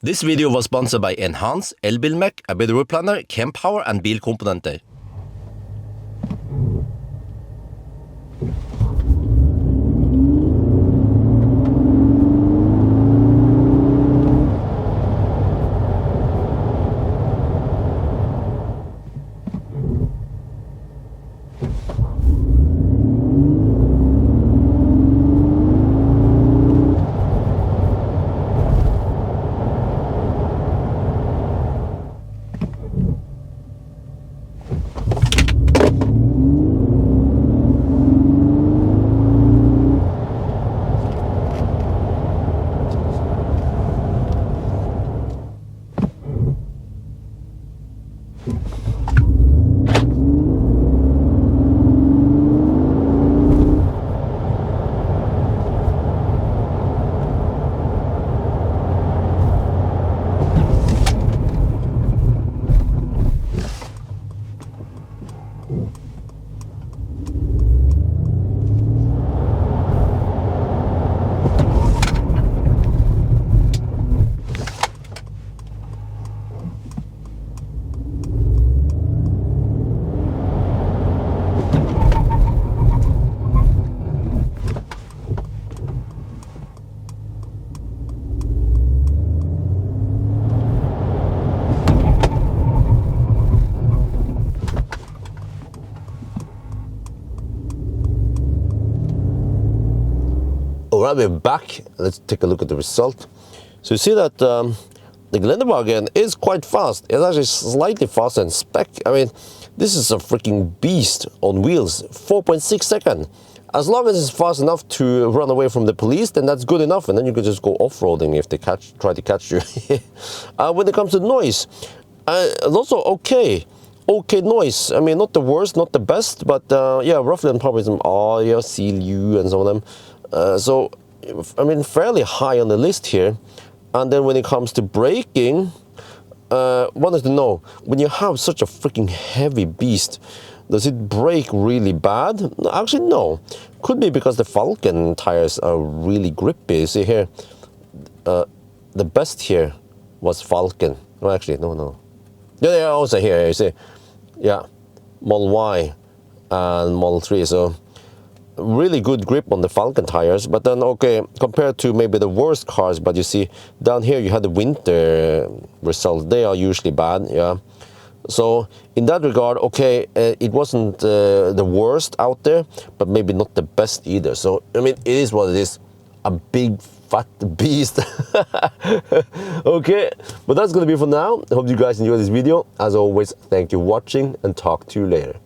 This video was sponsored by Enhance, Elbilmek, ABRP Planner, Kempower and bilkomponenter. Alright, we're back. Let's take a look at the result. So you see that the Geländewagen is quite fast. It's actually slightly faster than spec. I mean, this is a freaking beast on wheels. 4.6 seconds. As long as it's fast enough to run away from the police, then that's good enough. And then you can just go off-roading if they try to catch you. When it comes to noise, it's also okay noise. I mean, not the worst, not the best, but yeah, roughly on probably some ARIA, CLU and some of them. So, I mean, fairly high on the list here. And then when it comes to braking, wanted to know, when you have such a freaking heavy beast, does it brake really bad? Actually, no. Could be because the Falcon tires are really grippy. See here, the best here was Falcon. No, actually, no. Yeah, they are also here, you see. Yeah, Model Y and Model 3. So, really good grip on the Falcon tires, but then okay, compared to maybe the worst cars, but you see down here you had the winter results. They are usually bad, yeah. So in that regard, okay, it wasn't the worst out there, but maybe not the best either. So I mean, it is what it is, a big fat beast. Okay, but that's gonna be for now. I hope you guys enjoyed this video. As always, thank you for watching and talk to you later.